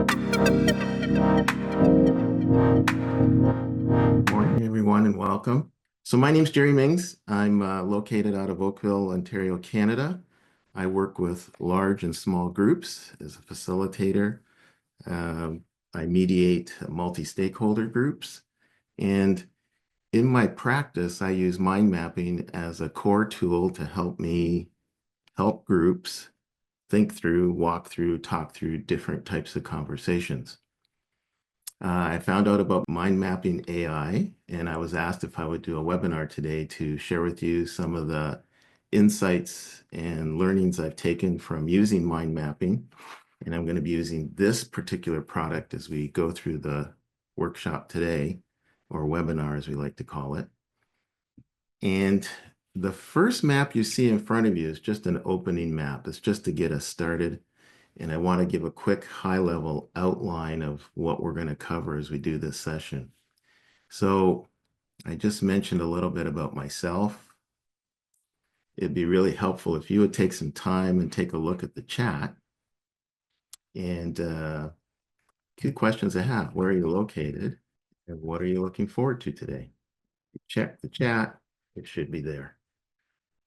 Morning, everyone, and welcome. So my name's Jerry Mings. I'm located out of Oakville, Ontario, Canada. I work with large and small groups as a facilitator. I mediate multi-stakeholder groups. And in my practice, I use mind mapping as a core tool to help me help groups think through, walk through, talk through different types of conversations. I found out about MindMapping AI, and I was asked if I would do a webinar today to share with you some of the insights and learnings I've taken from using mind mapping. And I'm going to be using this particular product as we go through the workshop today, or webinar as we like to call it. And the first map you see in front of you is just an opening map. It's just to get us started. And I want to give a quick high-level outline of what we're going to cover as we do this session. So I just mentioned a little bit about myself. It'd be really helpful if you would take some time and take a look at the chat. And two questions I have: where are you located? And what are you looking forward to today? Check the chat. It should be there.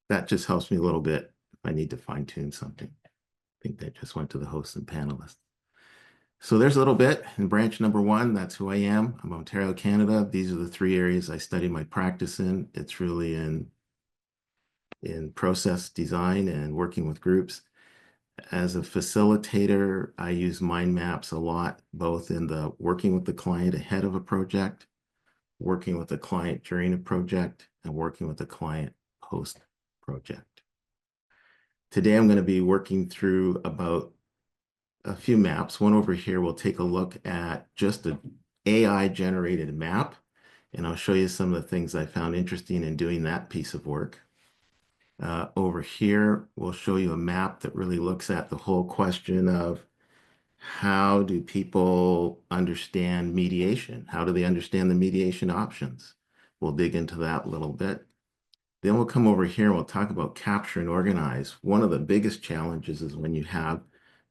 That just helps me a little bit if I need to fine-tune something. I think that just went to the hosts and panelists. So there's a little bit in branch number one. That's who I am. I'm Ontario, Canada. These are the three areas I study my practice in. It's really in process design and working with groups. As a facilitator, I use mind maps a lot, both in the working with the client ahead of a project, working with the client during a project, and working with the client post-project. Today, I'm going to be working through about a few maps. One over here, we'll take a look at just an AI-generated map, and I'll show you some of the things I found interesting in doing that piece of work. Over here, we'll show you a map that really looks at the whole question of how do people understand mediation? How do they understand the mediation options? We'll dig into that a little bit. Then we'll come over here and we'll talk about capture and organize. One of the biggest challenges is when you have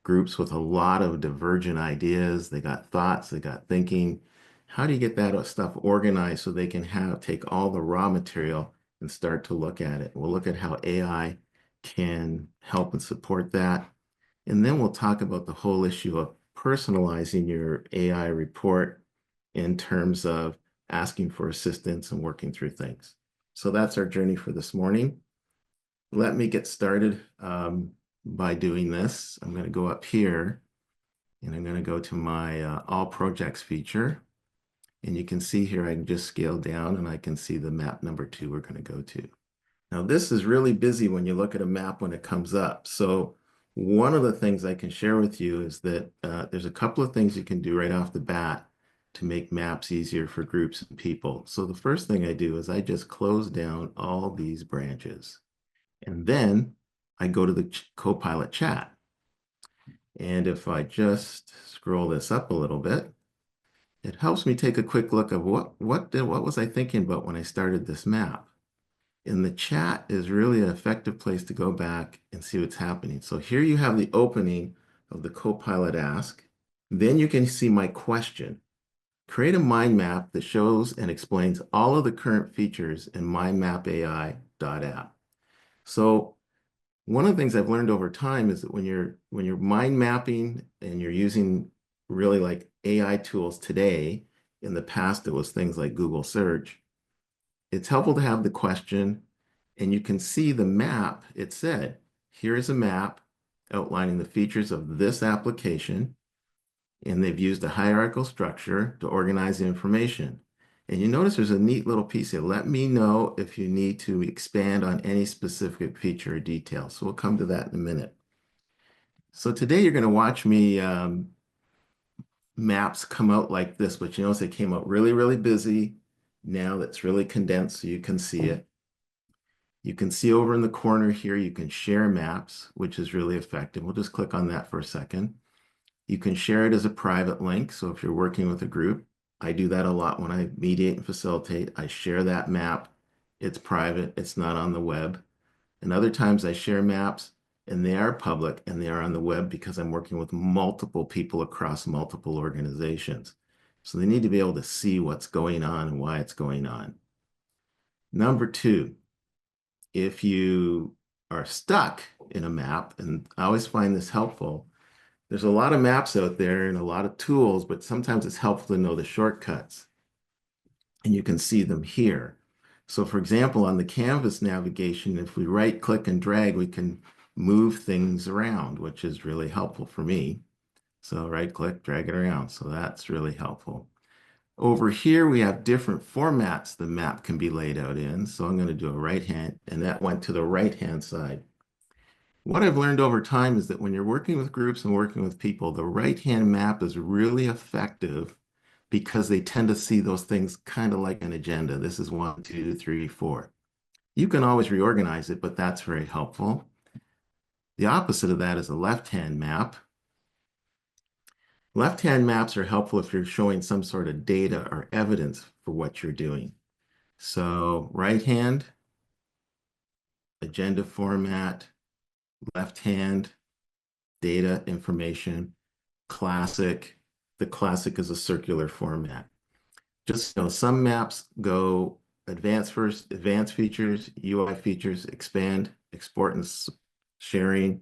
groups with a lot of divergent ideas. They got thoughts, they got thinking. How do you get that stuff organized so they can take all the raw material and start to look at it? We'll look at how AI can help and support that. And then we'll talk about the whole issue of personalizing your AI report in terms of asking for assistance and working through things. So that's our journey for this morning. Let me get started by doing this. I'm going to go up here and I'm going to go to my all projects feature. And you can see here, I can just scale down and I can see the map number 2 we're going to go to. Now, this is really busy when you look at a map when it comes up. So one of the things I can share with you is that there's a couple of things you can do right off the bat to make maps easier for groups and people. So the first thing I do is I just close down all these branches. And then I go to the Copilot chat. And if I just scroll this up a little bit, it helps me take a quick look of what was I thinking about when I started this map. And the chat is really an effective place to go back and see what's happening. So here you have the opening of the Copilot Ask. Then you can see my question. Create a mind map that shows and explains all of the current features in MindMap AI.app. So one of the things I've learned over time is that when you're mind mapping and you're using really like AI tools today, in the past it was things like Google search, it's helpful to have the question and you can see the map. It said, here is a map outlining the features of this application. And they've used a hierarchical structure to organize the information. And you notice there's a neat little piece here. Let me know if you need to expand on any specific feature or detail. So we'll come to that in a minute. So today you're going to watch me maps come out like this, but you notice they came out really, really busy. Now that's really condensed so you can see it. You can see over in the corner here, you can share maps, which is really effective. We'll just click on that for a second. You can share it as a private link. So if you're working with a group, I do that a lot when I mediate and facilitate. I share that map. It's private. It's not on the web. And other times I share maps and they are public and they are on the web because I'm working with multiple people across multiple organizations. So they need to be able to see what's going on and why it's going on. Number two, if you are stuck in a map, and I always find this helpful, there's a lot of maps out there and a lot of tools, but sometimes it's helpful to know the shortcuts. And you can see them here. So for example, on the canvas navigation, if we right click and drag, we can move things around, which is really helpful for me. So right click, drag it around. So that's really helpful. Over here, we have different formats the map can be laid out in. So I'm going to do a right hand, and that went to the right hand side. What I've learned over time is that when you're working with groups and working with people, the right hand map is really effective because they tend to see those things kind of like an agenda. This is 1, 2, 3, 4. You can always reorganize it, but that's very helpful. The opposite of that is a left-hand map. Left-hand maps are helpful if you're showing some sort of data or evidence for what you're doing. So right hand, agenda format, left hand, data, information, classic. The classic is a circular format. Just some maps go advanced first, advanced features, UI features, expand, export and sharing,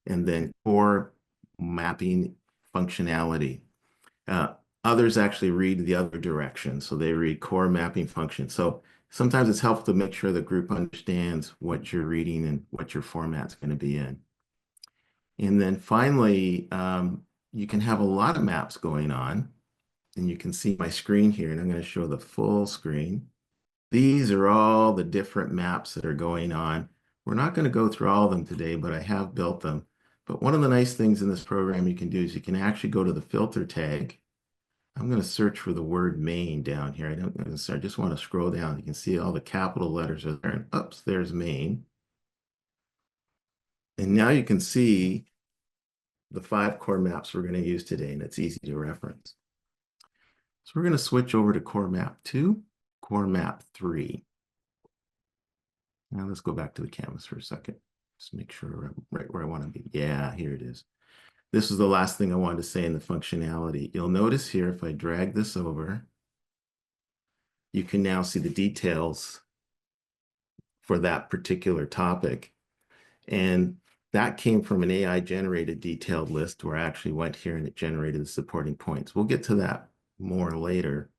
and then core mapping functionality. Uh, Others actually read the other direction. So they read core mapping function. So sometimes it's helpful to make sure the group understands what you're reading and what your format's going to be in. And then finally, you can have a lot of maps going on. And you can see my screen here, and I'm going to show the full screen. These are all the different maps that are going on. We're not going to go through all of them today, but I have built them. But one of the nice things in this program you can do is you can actually go to the filter tag. I'm going to search for the word main down here. I just want to scroll down. You can see all the capital letters are there, and oops, there's main. And now you can see the 5 core maps we're going to use today, and it's easy to reference. So we're going to switch over to core map 2, core map 3. Now let's go back to the canvas for a second. Just make sure I'm right where I want to be. Yeah, here it is. This is the last thing I wanted to say in the functionality. You'll notice here, if I drag this over, you can now see the details for that particular topic. And that came from an AI generated detailed list where I actually went here and it generated the supporting points. We'll get to that more later.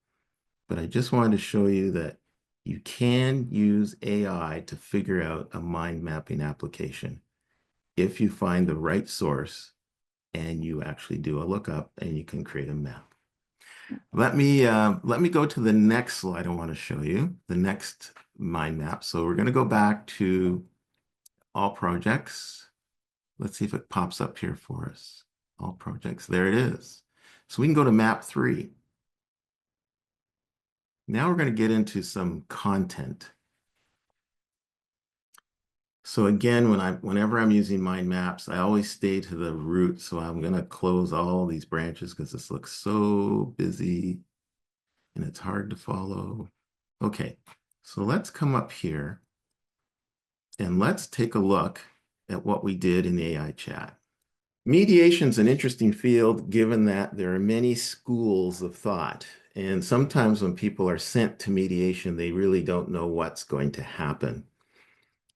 But I just wanted to show you that you can use AI to figure out a mind mapping application if you find the right source and you actually do a lookup and you can create a map. Let me go to the next slide I want to show you, the next mind map. So we're going to go back to all projects. Let's see if it pops up here for us. All projects, there it is. So we can go to map 3. Now we're going to get into some content. So again, whenever I'm using mind maps, I always stay to the root. So I'm going to close all these branches because this looks so busy and it's hard to follow. Okay, so let's come up here and let's take a look at what we did in the AI chat. Mediation is an interesting field given that there are many schools of thought. And sometimes when people are sent to mediation, they really don't know what's going to happen.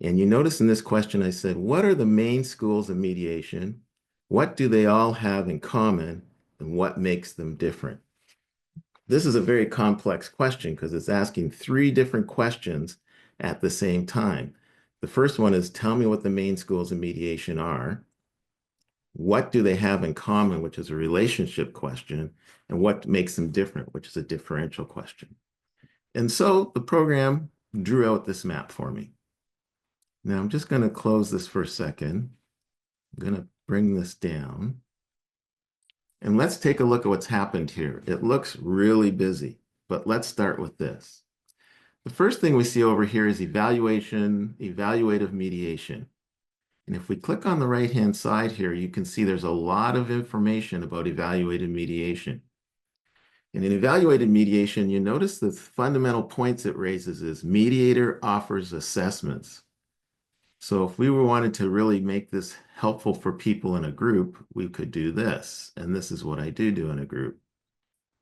And you notice in this question, I said, what are the main schools of mediation? What do they all have in common? And what makes them different? This is a very complex question because it's asking 3 different questions at the same time. The first one is, tell me what the main schools of mediation are. What do they have in common, which is a relationship question, and what makes them different, which is a differential question. And so the program drew out this map for me. Now I'm just going to close this for a second. I'm going to bring this down. And let's take a look at what's happened here. It looks really busy, but let's start with this. The first thing we see over here is evaluation, evaluative mediation. And if we click on the right-hand side here, you can see there's a lot of information about evaluative mediation. And in evaluative mediation, you notice the fundamental points it raises is mediator offers assessments. So if we were wanted to really make this helpful for people in a group, we could do this. And this is what I do in a group.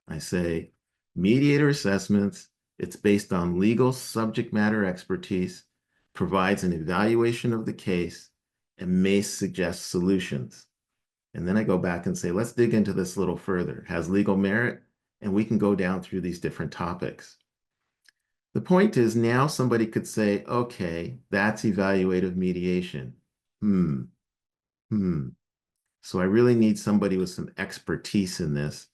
I say, mediator assessments, it's based on legal subject matter expertise, provides an evaluation of the case, and may suggest solutions. And then I go back and say, let's dig into this a little further. Has legal merit? And we can go down through these different topics. The point is now somebody could say, okay, that's evaluative mediation. Hmm, hmm. So I really need somebody with some expertise in this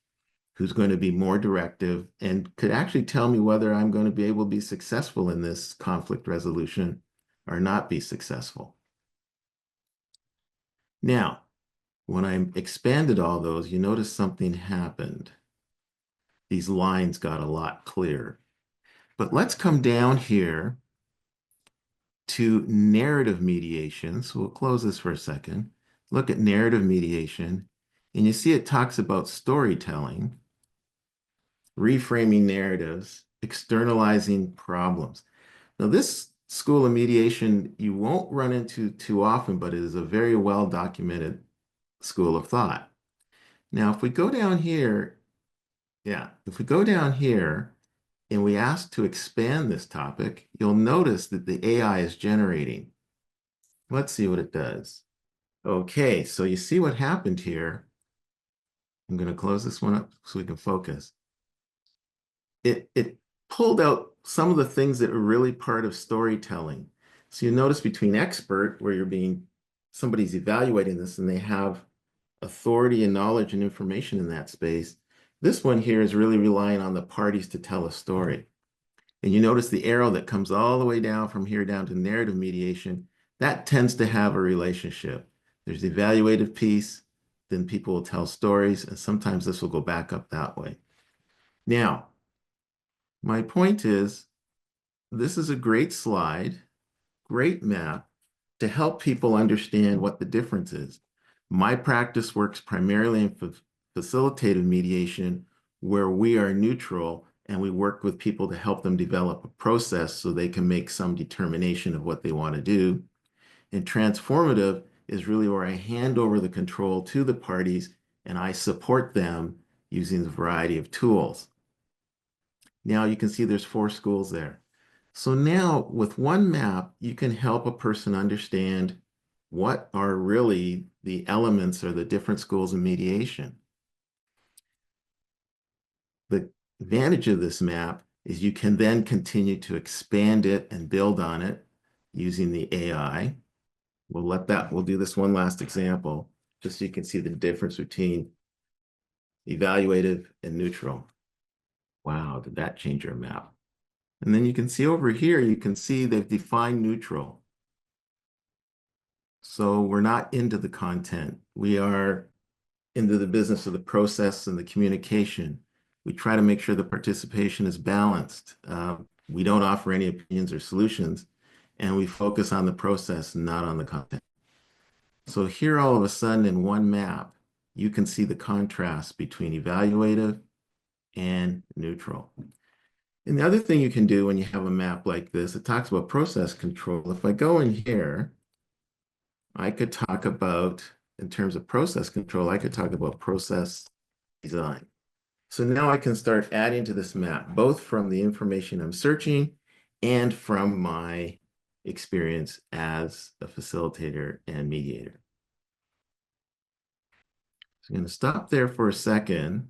who's going to be more directive and could actually tell me whether I'm going to be able to be successful in this conflict resolution or not be successful. Now, when I expanded all those, you notice something happened. These lines got a lot clearer. But let's come down here to narrative mediation. So we'll close this for a second. Look at narrative mediation, and you see it talks about storytelling, reframing narratives, externalizing problems. Now, this school of mediation you won't run into too often, but it is a very well documented school of thought. Now, if we go down here, if we go down here and we ask to expand this topic, you'll notice that the AI is generating. Let's see what it does. Okay, so you see what happened here. I'm going to close this one up so we can focus. It pulled out some of the things that are really part of storytelling. So you notice between expert, where somebody's evaluating this and they have authority and knowledge and information in that space. This one here is really relying on the parties to tell a story. And you notice the arrow that comes all the way down from here down to narrative mediation, that tends to have a relationship. There's the evaluative piece, then people will tell stories, and sometimes this will go back up that way. Now, my point is, this is a great slide, great map to help people understand what the difference is. My practice works primarily in facilitative mediation, where we are neutral and we work with people to help them develop a process so they can make some determination of what they want to do. And transformative is really where I hand over the control to the parties and I support them using a variety of tools. Now you can see there's 4 schools there. So now with one map, you can help a person understand what are really the elements or the different schools of mediation. The advantage of this map is you can then continue to expand it and build on it using the AI. We'll do this one last example, just so you can see the difference between evaluative and neutral. Wow, did that change your map? And then you can see over here, you can see they've defined neutral. So we're not into the content. We are into the business of the process and the communication. We try to make sure the participation is balanced. We don't offer any opinions or solutions, and we focus on the process, not on the content. So here, all of a sudden, in one map, you can see the contrast between evaluative and neutral. And the other thing you can do when you have a map like this, it talks about process control. If I go in here, I could talk about, in terms of process control, I could talk about process design. So now I can start adding to this map, both from the information I'm searching and from my experience as a facilitator and mediator. So I'm going to stop there for a second,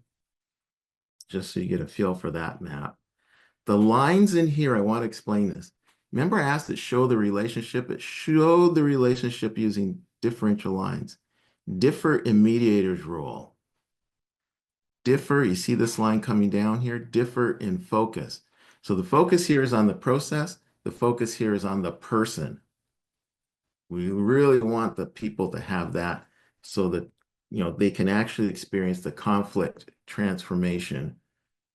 just so you get a feel for that map. The lines in here, I want to explain this. Remember I asked it show the relationship? It showed the relationship using differential lines. Differ in mediator's role. Differ, you see this line coming down here? Differ in focus. So the focus here is on the process. The focus here is on the person. We really want the people to have that so that they can actually experience the conflict transformation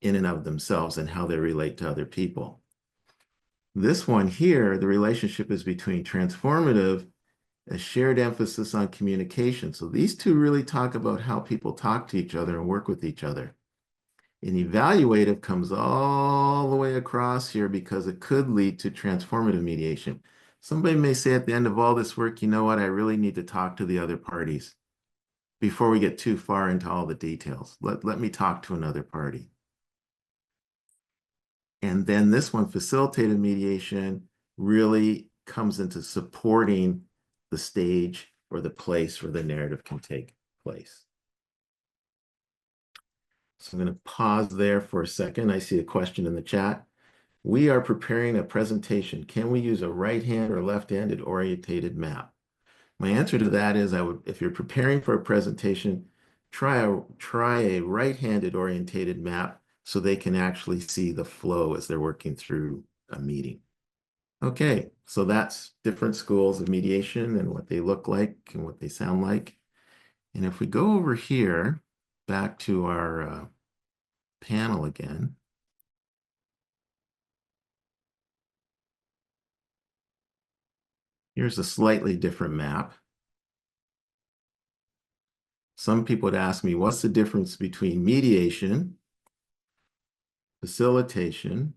in and of themselves and how they relate to other people. This one here, the relationship is between transformative, a shared emphasis on communication. So these two really talk about how people talk to each other and work with each other. And evaluative comes all the way across here because it could lead to transformative mediation. Somebody may say at the end of all this work, you know what, I really need to talk to the other parties before we get too far into all the details. Let me talk to another party. And then this one, facilitated mediation, really comes into supporting the stage or the place where the narrative can take place. So I'm going to pause there for a second. I see a question in the chat. We are preparing a presentation. Can we use a right-hand or left-handed orientated map? My answer to that is if you're preparing for a presentation, try a right-handed orientated map so they can actually see the flow as they're working through a meeting. Okay, so that's different schools of mediation and what they look like and what they sound like. And if we go over here, back to our panel again, here's a slightly different map. Some people would ask me, what's the difference between mediation, facilitation,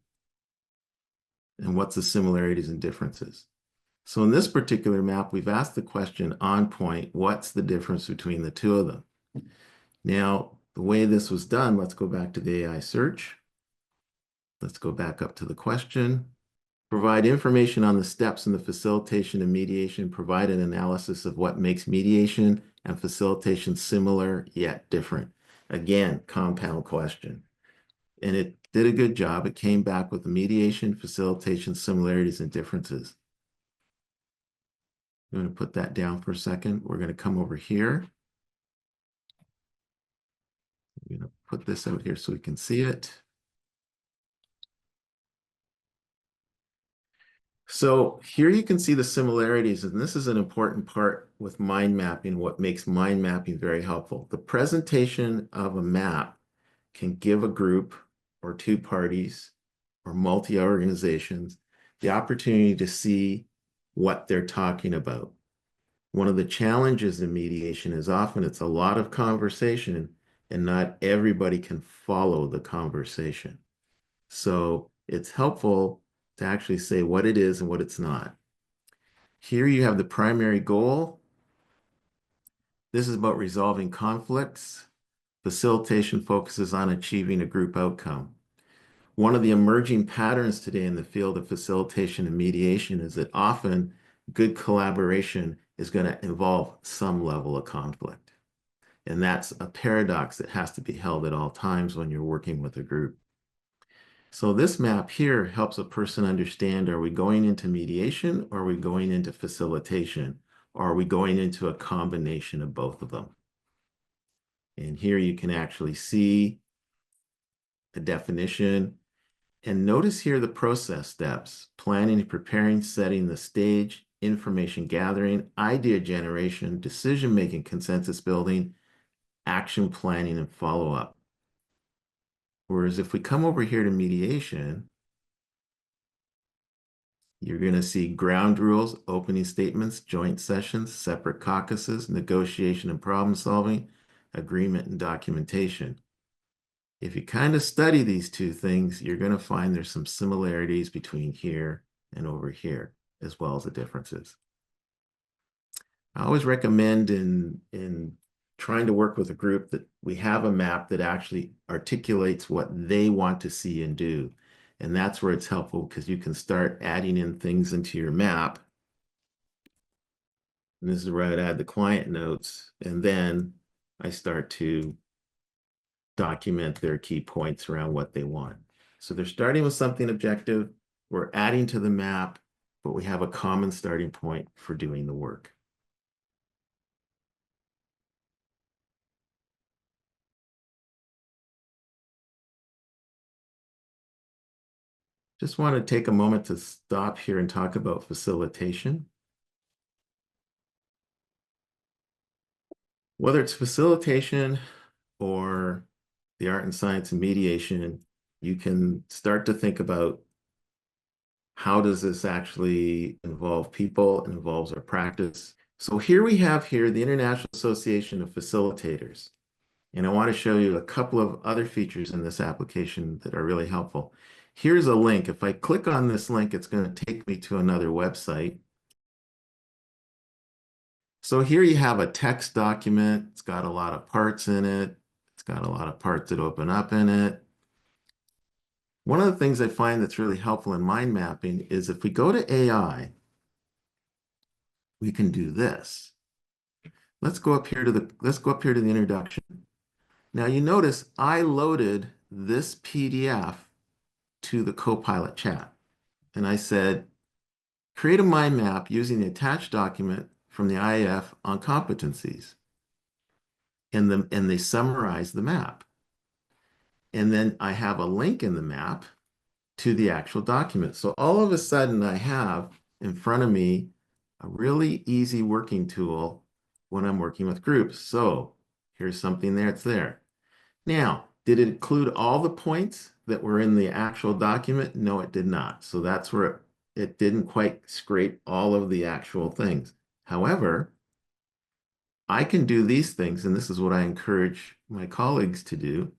and what's the similarities and differences? So in this particular map, we've asked the question on point, what's the difference between the two of them? Now, the way this was done, let's go back to the AI search. Let's go back up to the question. Provide information on the steps in the facilitation and mediation. Provide an analysis of what makes mediation and facilitation similar yet different. Again, compound question. And it did a good job. It came back with the mediation, facilitation, similarities, and differences. I'm going to put that down for a second. We're going to come over here. I'm going to put this out here so we can see it. So here you can see the similarities, and this is an important part with mind mapping, what makes mind mapping very helpful. The presentation of a map can give a group or two parties or multi-organizations the opportunity to see what they're talking about. One of the challenges in mediation is often it's a lot of conversation and not everybody can follow the conversation. So it's helpful to actually say what it is and what it's not. Here you have the primary goal. This is about resolving conflicts. Facilitation focuses on achieving a group outcome. One of the emerging patterns today in the field of facilitation and mediation is that often good collaboration is going to involve some level of conflict. And that's a paradox that has to be held at all times when you're working with a group. So this map here helps a person understand, are we going into mediation or are we going into facilitation? Or are we going into a combination of both of them? And here you can actually see the definition. And notice here the process steps: planning, preparing, setting the stage, information gathering, idea generation, decision-making, consensus building, action planning, and follow-up. Whereas if we come over here to mediation, you're going to see ground rules, opening statements, joint sessions, separate caucuses, negotiation and problem solving, agreement and documentation. If you kind of study these two things, you're going to find there's some similarities between here and over here, as well as the differences. I always recommend in trying to work with a group that we have a map that actually articulates what they want to see and do. And that's where it's helpful, because you can start adding in things into your map. And this is where I'd add the client notes. And then I start to document their key points around what they want. So they're starting with something objective. We're adding to the map, but we have a common starting point for doing the work. Just want to take a moment to stop here and talk about facilitation. Whether it's facilitation or the art and science of mediation, you can start to think about, how does this actually involve people? It involves our practice. So here we have the International Association of Facilitators. And I want to show you a couple of other features in this application that are really helpful. Here's a link. If I click on this link, it's going to take me to another website. So here you have a text document. It's got a lot of parts in it. It's got a lot of parts that open up in it. One of the things I find that's really helpful in mind mapping is if we go to AI, we can do this. Let's go up here to the introduction. Now you notice I loaded this PDF to the Copilot chat. And I said, create a mind map using the attached document from the IAF on competencies. And they summarize the map. And then I have a link in the map to the actual document. So all of a sudden I have in front of me a really easy working tool when I'm working with groups. So here's something that's there. Now, did it include all the points that were in the actual document? No, it did not. So that's where it didn't quite scrape all of the actual things. However, I can do these things, and this is what I encourage my colleagues to do,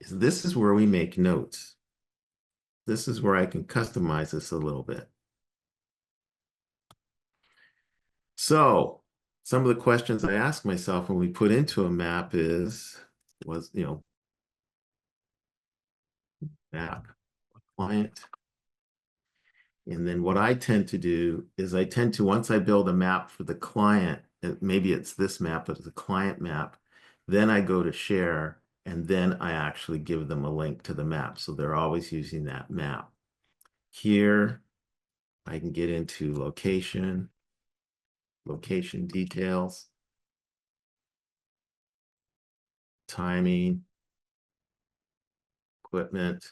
is this is where we make notes. This is where I can customize this a little bit. So some of the questions I ask myself when we put into a map map, client. And then what I tend to do is once I build a map for the client, maybe it's this map, but it's a client map, then I go to share, and then I actually give them a link to the map. So they're always using that map. Here, I can get into location details, timing, equipment,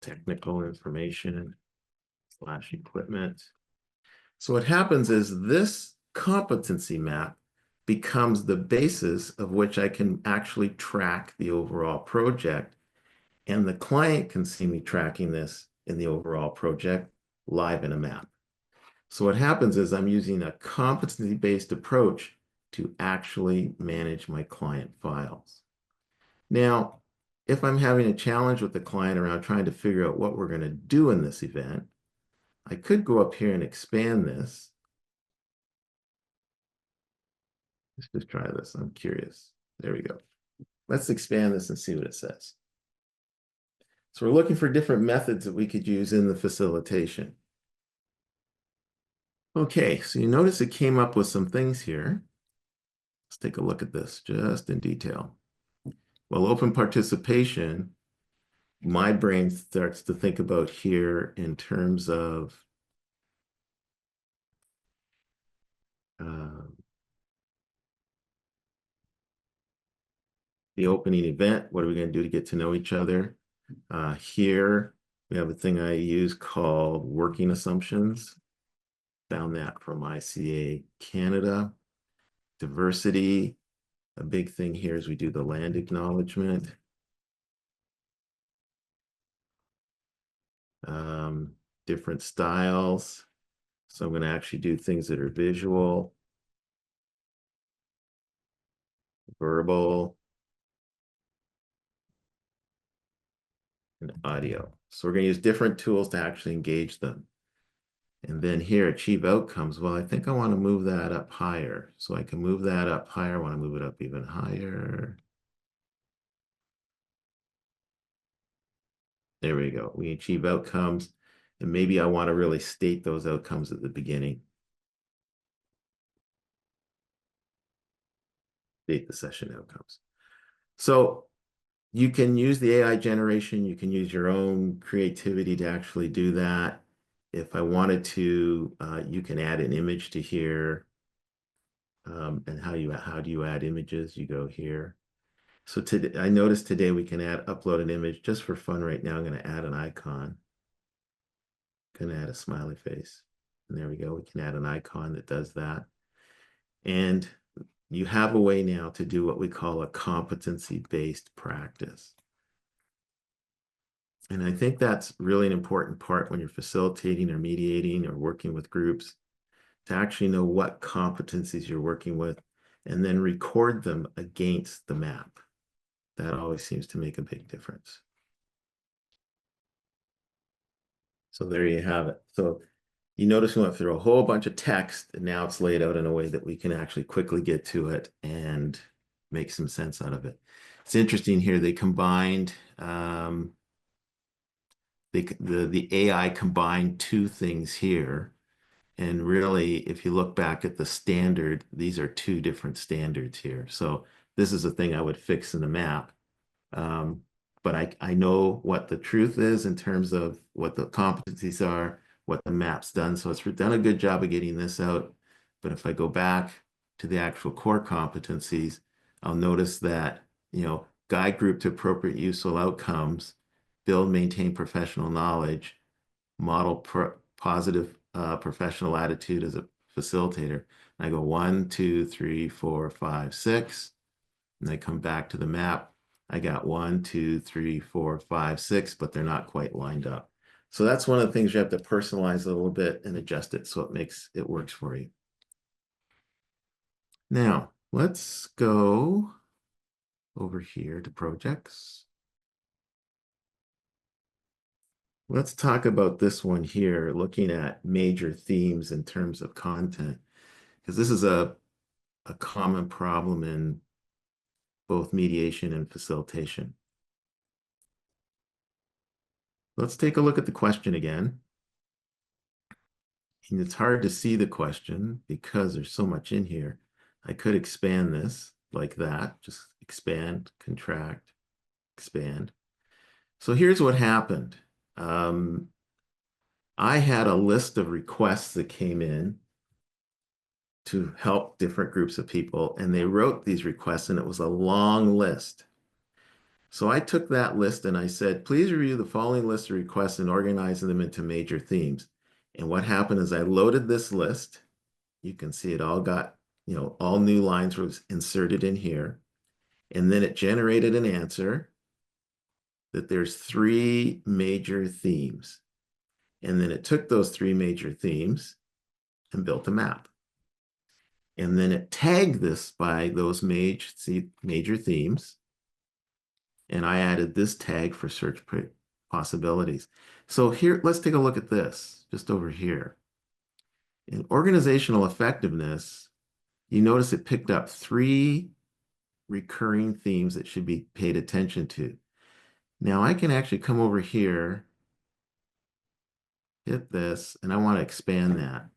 technical information, / equipment. So what happens is this competency map becomes the basis of which I can actually track the overall project. And the client can see me tracking this in the overall project live in a map. So what happens is I'm using a competency-based approach to actually manage my client files. Now, if I'm having a challenge with the client around trying to figure out what we're going to do in this event, I could go up here and expand this. Let's just try this. I'm curious. There we go. Let's expand this and see what it says. So we're looking for different methods that we could use in the facilitation. Okay, so you notice it came up with some things here. Let's take a look at this just in detail. Well, open participation, my brain starts to think about here in terms of the opening event. What are we going to do to get to know each other? Here, we have a thing I use called working assumptions. Found that from ICA Canada. Diversity, a big thing here is we do the land acknowledgement. Different styles. So I'm going to actually do things that are visual, verbal, and audio. So we're going to use different tools to actually engage them. And then here, achieve outcomes. Well, I think I want to move that up higher. So I can move that up higher. I want to move it up even higher. There we go. We achieve outcomes. And maybe I want to really state those outcomes at the beginning. State the session outcomes. So you can use the AI generation. You can use your own creativity to actually do that. If I wanted to, you can add an image to here. And how do you add images? You go here. So today, I noticed today we can upload an image just for fun right now. I'm going to add an icon. Going to add a smiley face. And there we go. We can add an icon that does that. And you have a way now to do what we call a competency-based practice. And I think that's really an important part when you're facilitating or mediating or working with groups, to actually know what competencies you're working with and then record them against the map. That always seems to make a big difference. So there you have it. So You notice we went through a whole bunch of text, and now it's laid out in a way that we can actually quickly get to it and make some sense out of it. It's interesting here, they combined, the AI combined two things here. And really, if you look back at the standard, these are two different standards here. So this is a thing I would fix in the map. Um, but I know what the truth is in terms of what the competencies are, what the map's done. So it's done a good job of getting this out. But if I go back to the actual core competencies, I'll notice that, guide group to appropriate useful outcomes, build, maintain professional knowledge, model positive professional attitude as a facilitator. And I go 1, 2, 3, 4, 5, 6, and I come back to the map. I got 1, 2, 3, 4, 5, 6, but they're not quite lined up. So that's one of the things you have to personalize a little bit and adjust it so it works for you. Now, let's go over here to projects. Let's talk about this one here, looking at major themes in terms of content, because this is a common problem in both mediation and facilitation. Let's take a look at the question again. And it's hard to see the question because there's so much in here. I could expand this like that, just expand, contract, expand. So here's what happened. I had a list of requests that came in to help different groups of people, and they wrote these requests, and it was a long list. So I took that list and I said, please review the following list of requests and organize them into major themes. And what happened is I loaded this list. You can see it all got, all new lines was inserted in here. And then it generated an answer that there's 3 major themes. And then it took those 3 major themes and built a map. And then it tagged this by those major themes. And I added this tag for search possibilities. So here, let's take a look at this, just over here. In organizational effectiveness, you notice it picked up 3 recurring themes that should be paid attention to. Now I can actually come over here, hit this, and I want to expand that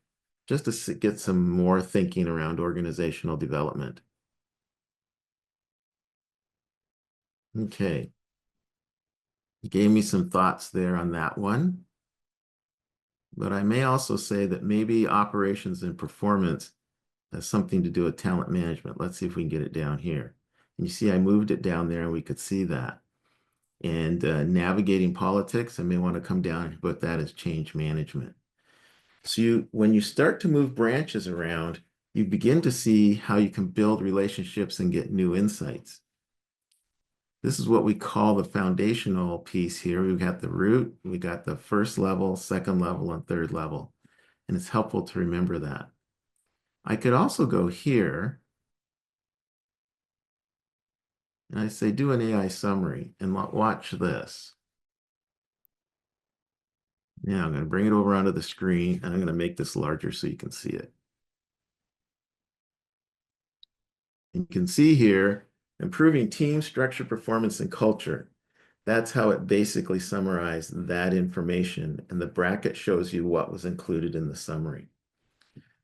just to get some more thinking around organizational development. Okay. You gave me some thoughts there on that one. But I may also say that maybe operations and performance has something to do with talent management. Let's see if we can get it down here. And you see, I moved it down there and we could see that. And navigating politics, I may want to come down and put that as change management. So when you start to move branches around, you begin to see how you can build relationships and get new insights. This is what we call the foundational piece here. We've got the root, we got the first level, second level, and third level. And it's helpful to remember that. I could also go here and I say, do an AI summary and watch this. Now I'm going to bring it over onto the screen and I'm going to make this larger so you can see it. You can see here, improving team structure, performance, and culture. That's how it basically summarized that information. And the bracket shows you what was included in the summary.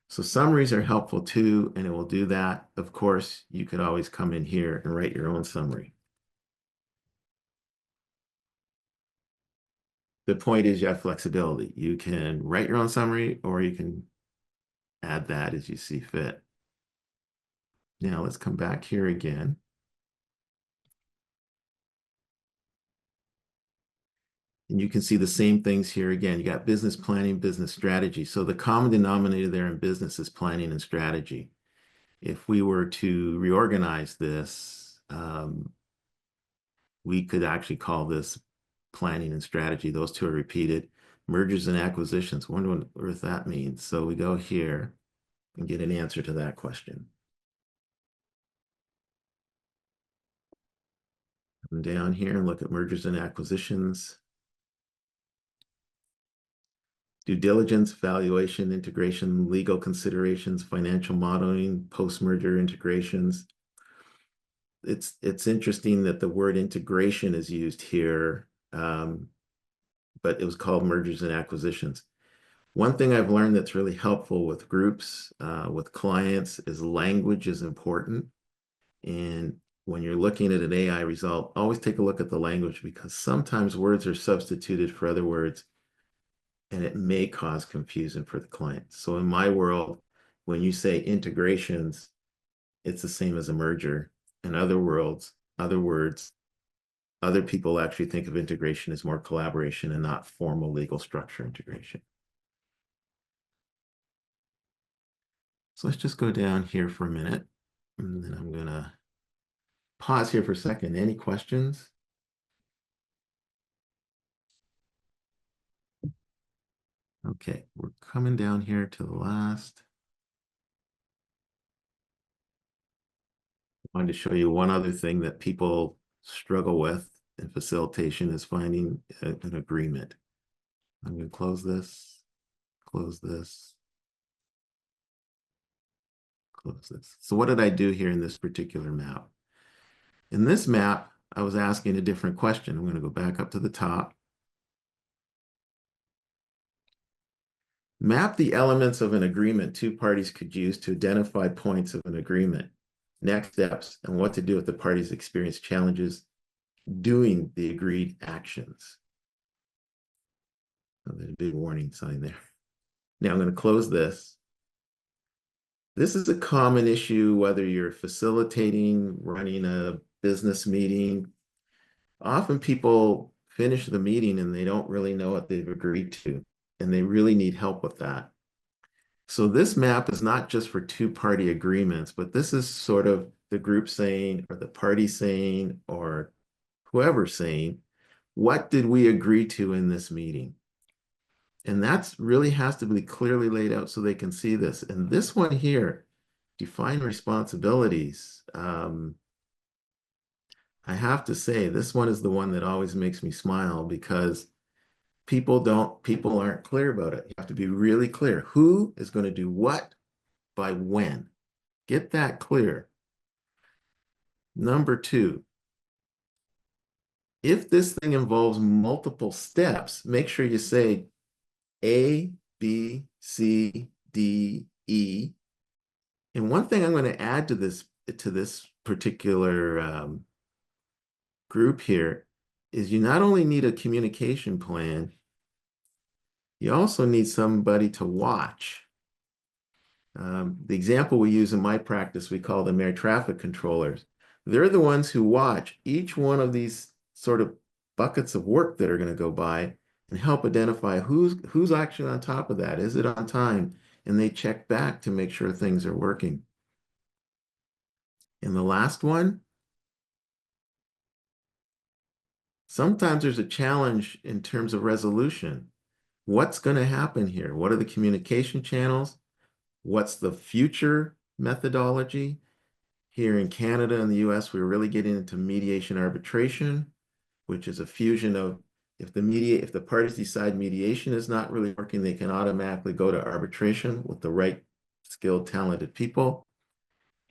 So summaries are helpful too, and it will do that. Of course, you could always come in here and write your own summary. The point is you have flexibility. You can write your own summary or you can add that as you see fit. Now let's come back here again. And you can see the same things here again. You got business planning, business strategy. So the common denominator there in business is planning and strategy. If we were to reorganize this, we could actually call this planning and strategy. Those two are repeated. Mergers and acquisitions. Wonder what on earth that means. So we go here and get an answer to that question. Come down here and look at mergers and acquisitions. due diligence, valuation, integration, legal considerations, financial modeling, post-merger integrations. It's interesting that the word integration is used here, but it was called mergers and acquisitions. One thing I've learned that's really helpful with groups, with clients, is language is important. And when you're looking at an AI result, always take a look at the language, because sometimes words are substituted for other words, and it may cause confusion for the client. So in my world, when you say integrations, it's the same as a merger. In other words, other people actually think of integration as more collaboration and not formal legal structure integration. So let's just go down here for a minute, and then I'm gonna pause here for a second. Any questions? Okay, we're coming down here to the last. I wanted to show you one other thing that people struggle with in facilitation is finding an agreement. I'm going to close this, close this, close this. So what did I do here in this particular map? In this map, I was asking a different question. I'm going to go back up to the top. Map the elements of an agreement two parties could use to identify points of an agreement, next steps, and what to do if the parties experience challenges doing the agreed actions. So there's a big warning sign there. Now I'm going to close this. This is a common issue, whether you're facilitating, running a business meeting. Often people finish the meeting and they don't really know what they've agreed to, and they really need help with that. So this map is not just for two-party agreements, but this is sort of the group saying, or the party saying, or whoever saying, what did we agree to in this meeting? And that's really has to be clearly laid out so they can see this. And this one here, define responsibilities. I have to say, this one is the one that always makes me smile, because people aren't clear about it. You have to be really clear. Who is going to do what by when? Get that clear. Number two, if this thing involves multiple steps, make sure you say A, B, C, D, E. And one thing I'm going to add to this particular group here is you not only need a communication plan, you also need somebody to watch. The example we use in my practice, we call them air traffic controllers. They're the ones who watch each one of these sort of buckets of work that are going to go by and help identify who's actually on top of that. Is it on time? And they check back to make sure things are working. And the last one, sometimes there's a challenge in terms of resolution. What's going to happen here? What are the communication channels? What's the future methodology? Here in Canada and the US, we're really getting into mediation arbitration, which is a fusion of if the parties decide mediation is not really working, they can automatically go to arbitration with the right skilled, talented people,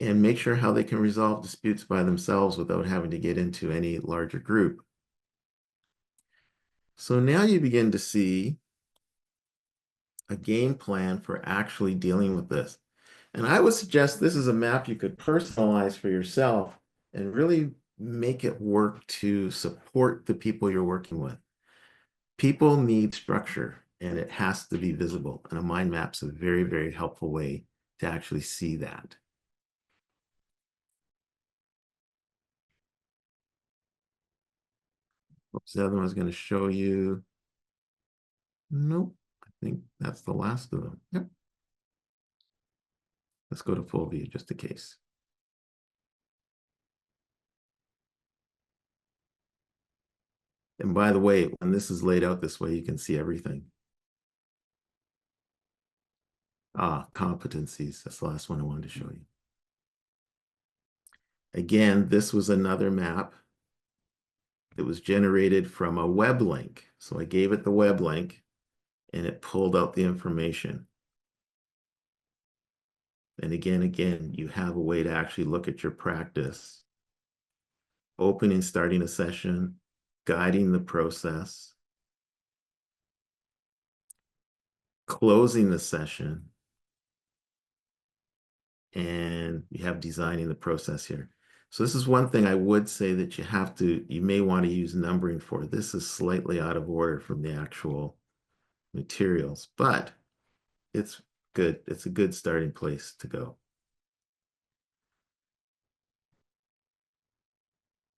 and make sure how they can resolve disputes by themselves without having to get into any larger group. So now you begin to see a game plan for actually dealing with this. And I would suggest this is a map you could personalize for yourself and really make it work to support the people you're working with. People need structure, and it has to be visible. And a mind map's a very, very helpful way to actually see that. Oops, the other one's going to show you. Nope, I think that's the last of them. Yep. Let's go to full view just in case. And by the way, when this is laid out this way, you can see everything. Competencies. That's the last one I wanted to show you. Again, this was another map that was generated from a web link. So I gave it the web link, and it pulled out the information. And again, you have a way to actually look at your practice, opening, starting a session, guiding the process, closing the session, and you have designing the process here. So this is one thing I would say that you may want to use numbering for. This is slightly out of order from the actual materials, but it's good. It's a good starting place to go.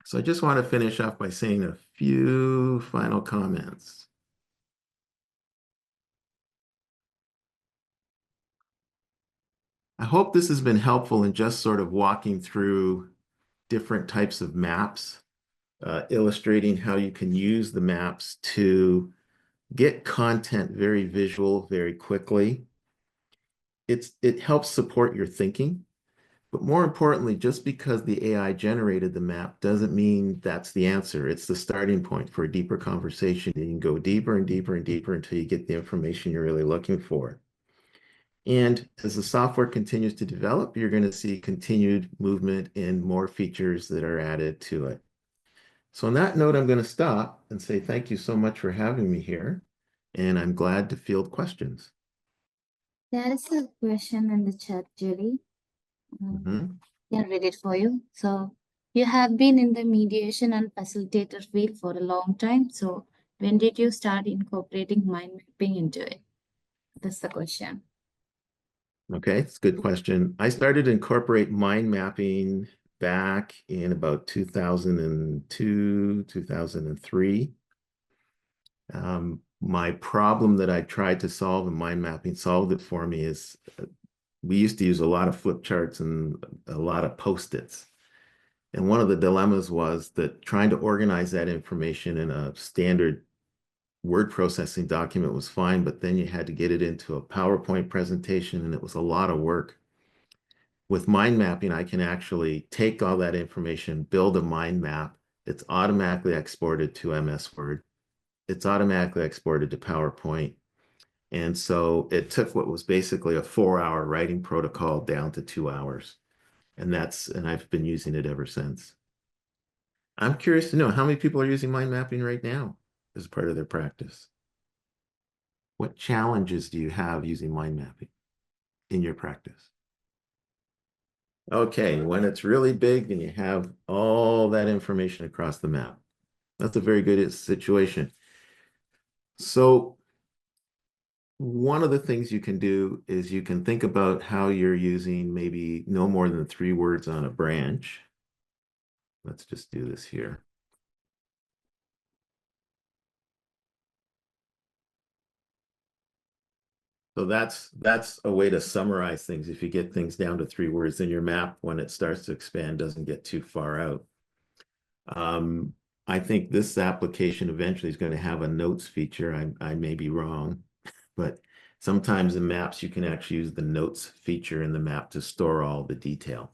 So I just want to finish off by saying a few final comments. I hope this has been helpful in just sort of walking through different types of maps, illustrating how you can use the maps to get content very visual, very quickly. It helps support your thinking, but more importantly, just because the AI generated the map doesn't mean that's the answer. It's the starting point for a deeper conversation. You can go deeper and deeper and deeper until you get the information you're really looking for. And as the software continues to develop, you're going to see continued movement and more features that are added to it. So on that note, I'm going to stop and say thank you so much for having me here. And I'm glad to field questions. There is a question in the chat, Jerry. I'll read it for you. So, you have been in the mediation and facilitator field for a long time. So, when did you start incorporating mind mapping into it? That's the question. Okay, it's a good question. I started to incorporate mind mapping back in about 2002, 2003. My problem that I tried to solve in mind mapping solved it for me is we used to use a lot of flip charts and a lot of Post-its. And one of the dilemmas was that trying to organize that information in a standard word processing document was fine, but then you had to get it into a PowerPoint presentation, and it was a lot of work. With mind mapping, I can actually take all that information, build a mind map. It's automatically exported to MS Word. It's automatically exported to PowerPoint. And so it took what was basically a 4-hour writing protocol down to 2 hours. And I've been using it ever since. I'm curious to know how many people are using mind mapping right now as part of their practice. What challenges do you have using mind mapping in your practice? Okay, when it's really big and you have all that information across the map, that's a very good situation. So one of the things you can do is you can think about how you're using maybe no more than 3 words on a branch. Let's just do this here. So that's a way to summarize things. If you get things down to 3 words, then your map, when it starts to expand, doesn't get too far out. I think this application eventually is going to have a notes feature. I may be wrong, but sometimes in maps you can actually use the notes feature in the map to store all the detail.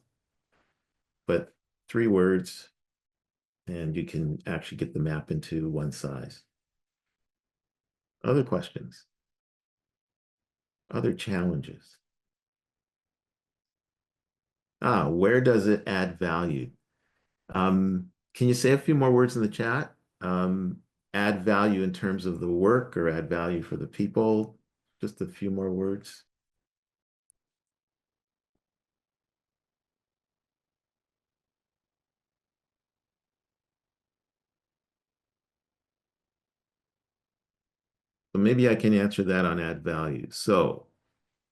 But 3 words, and you can actually get the map into one size. Other questions? Other challenges? Where does it add value? Can you say a few more words in the chat? Add value in terms of the work or add value for the people? Just a few more words. So maybe I can answer that on add value. So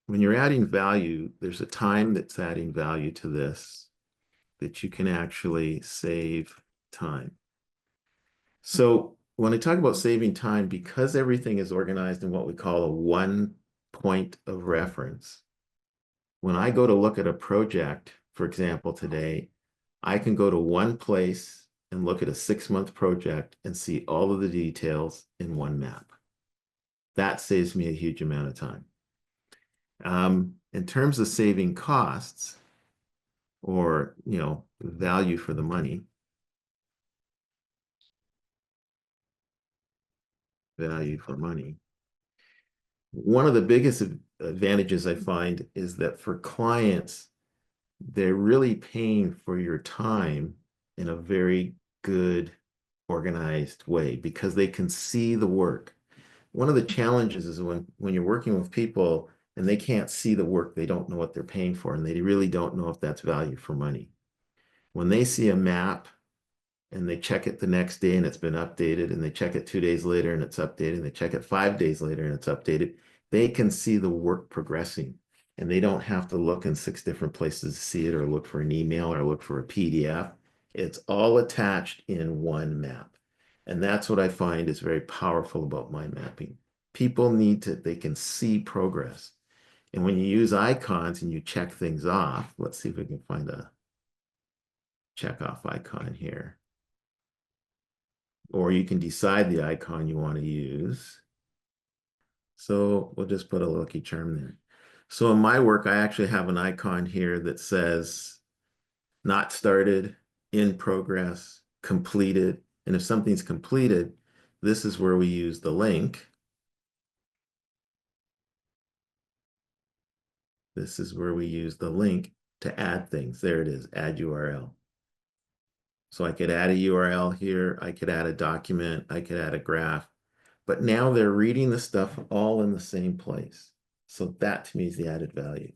when you're adding value, there's a time that's adding value to this that you can actually save time. So when I talk about saving time, because everything is organized in what we call a one point of reference, when I go to look at a project, for example, today, I can go to one place and look at a 6-month project and see all of the details in one map. That saves me a huge amount of time. In terms of saving costs or, value for the money, value for money, One of the biggest advantages I find is that for clients, they're really paying for your time in a very good, organized way because they can see the work. One of the challenges is when you're working with people and they can't see the work, they don't know what they're paying for, and they really don't know if that's value for money. When they see a map and they check it the next day and it's been updated, and they check it 2 days later and it's updated, and they check it 5 days later and it's updated, they can see the work progressing, and they don't have to look in 6 different places to see it, or look for an email, or look for a PDF. It's all attached in one map. And that's what I find is very powerful about mind mapping. People they can see progress. And when you use icons and you check things off, let's see if we can find a check off icon here. Or you can decide the icon you want to use. So we'll just put a Lucky Charm there. So in my work, I actually have an icon here that says not started, in progress, completed. And if something's completed, this is where we use the link. This is where we use the link to add things. There it is, add URL. So I could add a URL here. I could add a document. I could add a graph. But now they're reading the stuff all in the same place. So that to me is the added value.